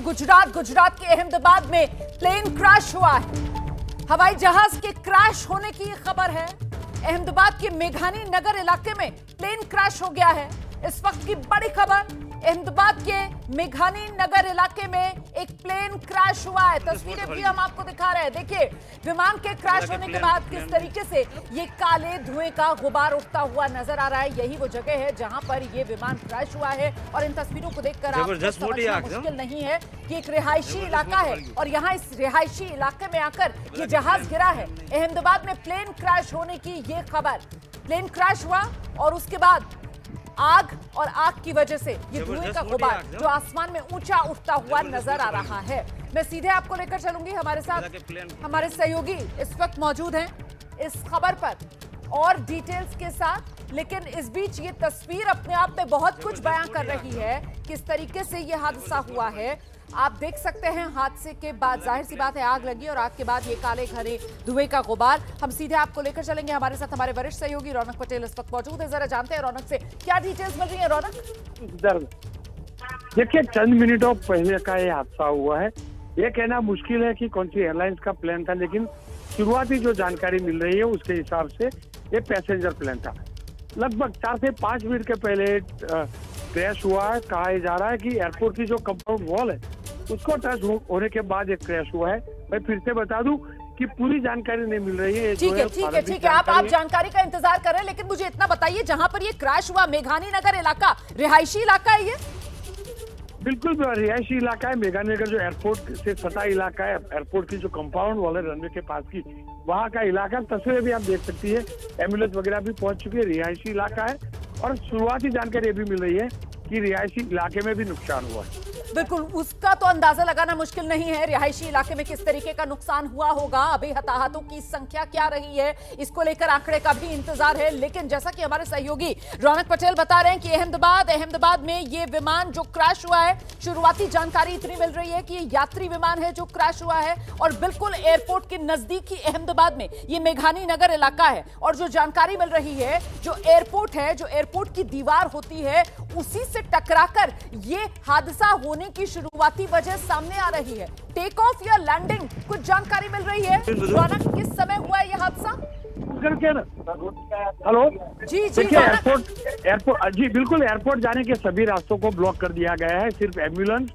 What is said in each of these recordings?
गुजरात के अहमदाबाद में plane crash हुआ है। हवाई जहाज के क्रैश होने की खबर है। अहमदाबाद के मेघानी नगर इलाके में प्लेन क्रैश हो गया है। इस वक्त की बड़ी खबर, अहमदाबाद के मेघानी नगर इलाके में एक प्लेन क्रैश हुआ है। तस्वीरें भी हम आपको दिखा रहे हैं। देखिए, विमान के क्रैश होने के बाद किस तरीके से ये काले धुएं का गुबार उठता हुआ नजर आ रहा है। यही वो जगह है जहां पर ये विमान क्रैश हुआ है और इन तस्वीरों को देखकर आपको समझना मुश्किल नहीं है कि एक रिहायशी इलाका है और यहाँ इस रिहायशी इलाके में आकर ये जहाज गिरा है। अहमदाबाद में प्लेन क्रैश होने की ये खबर, प्लेन क्रैश हुआ और उसके बाद आग और आग की वजह से ये धुएं का गुबार जो आसमान में ऊंचा उठता हुआ नजर आ रहा है। मैं सीधे आपको लेकर चलूंगी, हमारे साथ हमारे सहयोगी इस वक्त मौजूद हैं इस खबर पर और डिटेल्स के साथ। लेकिन इस बीच ये तस्वीर अपने आप में बहुत कुछ बयां कर रही है, किस तरीके से ये हादसा हुआ है। आप देख सकते हैं हादसे के बाद जाहिर सी बात है आग लगी और आग के बाद ये काले घने धुएं का गुबार। हम सीधे आपको लेकर चलेंगे, हमारे साथ हमारे वरिष्ठ सहयोगी रौनक पटेल इस वक्त मौजूद है। जरा जानते हैं रौनक से क्या डिटेल्स मिल रही है। रौनक, देखिए, चंद मिनटों पहले का ये हादसा हुआ है। ये कहना मुश्किल है कि कौन सी एयरलाइंस का प्लेन था, लेकिन शुरुआती जो जानकारी मिल रही है उसके हिसाब से ये पैसेंजर प्लेन था। लगभग 4 से 5 मिनट के पहले क्रैश हुआ है। कहा जा रहा है कि एयरपोर्ट की जो कंपाउंड वॉल है उसको टच होने के बाद एक क्रैश हुआ है। मैं फिर से बता दूं कि पूरी जानकारी नहीं मिल रही है। ठीक है, आप जानकारी का इंतजार कर रहे हैं, लेकिन मुझे इतना बताइए, जहां पर ये क्रैश हुआ मेघानी नगर इलाका रिहायशी इलाका है ये? बिल्कुल रिहायशी इलाका है। मेघानी नगर जो एयरपोर्ट से सटा इलाका है, एयरपोर्ट की जो कंपाउंड वॉल है रनवे के पास की, वहाँ का इलाका। तस्वीरें भी आप देख सकती है, एम्बुलेंस वगैरह भी पहुंच चुकी है। रिहायशी इलाका है और शुरुआती जानकारी भी मिल रही है कि रिहायशी इलाके में भी नुकसान हुआ है। बिल्कुल, उसका तो अंदाजा लगाना मुश्किल नहीं है रिहायशी इलाके में किस तरीके का नुकसान हुआ होगा। अभी हताहतों की संख्या क्या रही है इसको लेकर आंकड़े का भी इंतजार है। लेकिन जैसा कि हमारे सहयोगी रौनक पटेल बता रहे हैं कि अहमदाबाद में ये विमान जो क्रैश हुआ है, शुरुआती जानकारी इतनी मिल रही है कि ये यात्री विमान है जो क्रैश हुआ है और बिल्कुल एयरपोर्ट के नजदीक ही अहमदाबाद में ये मेघानी नगर इलाका है। और जो जानकारी मिल रही है, जो एयरपोर्ट है, जो एयरपोर्ट की दीवार होती है, उसी से टकराकर ये हादसा होने की शुरुआती वजह सामने आ रही है। टेक ऑफ या लैंडिंग, कुछ जानकारी मिल रही है? रौनक, किस समय हुआ है यह हादसा? हेलो जी, देखिए, एयरपोर्ट जी बिल्कुल, एयरपोर्ट जाने के सभी रास्तों को ब्लॉक कर दिया गया है। सिर्फ एम्बुलेंस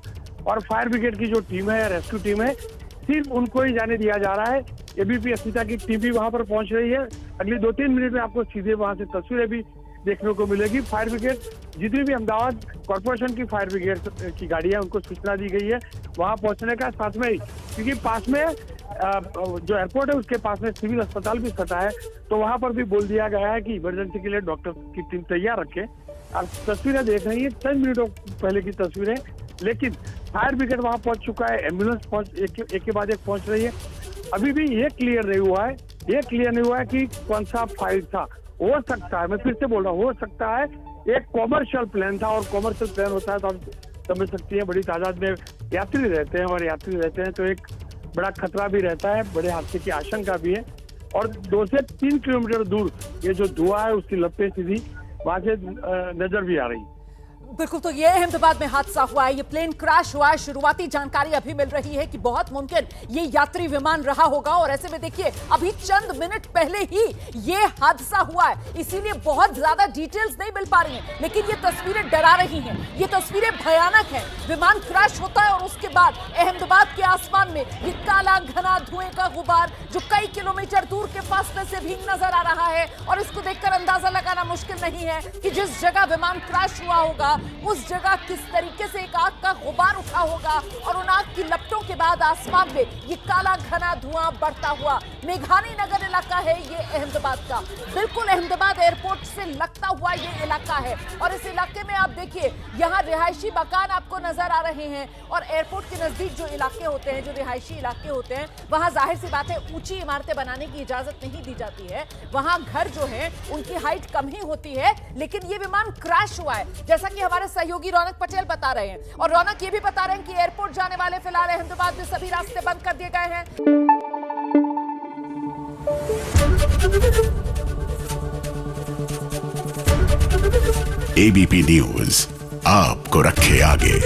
और फायर ब्रिगेड की जो टीम है, रेस्क्यू टीम है, सिर्फ उनको ही जाने दिया जा रहा है। एबीपी अस्मिता की टीम भी वहां पर पहुंच रही है। अगली 2-3 मिनट में आपको सीधे वहां से तस्वीरें भी देखने को मिलेगी। फायर ब्रिगेड, जितनी भी अहमदाबाद कॉर्पोरेशन की फायर ब्रिगेड की गाड़ी है, उनको सूचना दी गई है वहां पहुंचने का। साथ में ही क्योंकि पास में जो एयरपोर्ट है उसके पास में सिविल अस्पताल भी सटा है, तो वहां पर भी बोल दिया गया है कि इमरजेंसी के लिए डॉक्टर की टीम तैयार रखे। आप तस्वीरें देख रही है, चंद मिनटों पहले की तस्वीरें, लेकिन फायर ब्रिगेड वहां पहुंच चुका है। एम्बुलेंस एक के बाद एक पहुंच रही है। अभी भी ये क्लियर नहीं हुआ है कि कौन सा फाइल था। हो सकता है, मैं फिर से बोल रहा हूँ, हो सकता है एक कॉमर्शियल प्लेन था, और कॉमर्शियल प्लेन होता है तो आप समझ सकती हैं बड़ी तादाद में यात्री रहते हैं, और यात्री रहते हैं तो एक बड़ा खतरा भी रहता है, बड़े हादसे की आशंका भी है। और 2 से 3 किलोमीटर दूर ये जो धुआं है उसकी लपटें सीधी वहां से नजर भी आ रही है। बिल्कुल, तो ये अहमदाबाद में हादसा हुआ है, ये प्लेन क्रैश हुआ है। शुरुआती जानकारी अभी मिल रही है कि बहुत मुमकिन ये यात्री विमान रहा होगा और ऐसे में देखिए अभी चंद मिनट पहले ही ये हादसा हुआ है, इसीलिए बहुत ज्यादा डिटेल्स नहीं मिल पा रही हैं। लेकिन ये तस्वीरें डरा रही हैं, ये तस्वीरें भयानक हैं। विमान क्रैश होता है और उसके बाद अहमदाबाद के आसमान में ये काला घना धुएं का गुबार जो कई किलोमीटर दूर के फासले से भी नजर आ रहा है। और इसको देखकर अंदाजा लगाना मुश्किल नहीं है कि जिस जगह विमान क्रैश हुआ होगा उस जगह किस तरीके से एक आग का गुबार उठा होगा और उन आग की लपटों के बाद आसमान में ये काला घना धुआं बढ़ता हुआ। मेघानी नगर इलाका है ये अहमदाबाद का, बिल्कुल अहमदाबाद एयरपोर्ट से लगता हुआ ये इलाका है। और इस इलाके में आप देखिए, यहाँ रिहायशी मकान आपको नजर आ रहे हैं और एयरपोर्ट के नजदीक जो इलाके होते हैं, जो रिहायशी इलाके होते हैं, वहां जाहिर सी बात है ऊंची इमारतें बनाने की इजाजत नहीं दी जाती है। वहां घर जो है उनकी हाइट कम ही होती है। लेकिन ये विमान क्रैश हुआ है, जैसा कि हमारे सहयोगी रौनक पटेल बता रहे हैं। और रौनक ये भी बता रहे हैं कि एयरपोर्ट जाने वाले फिलहाल अहमदाबाद में सभी रास्ते बंद कर दिए गए हैं। एबीपी न्यूज आपको रखे आगे।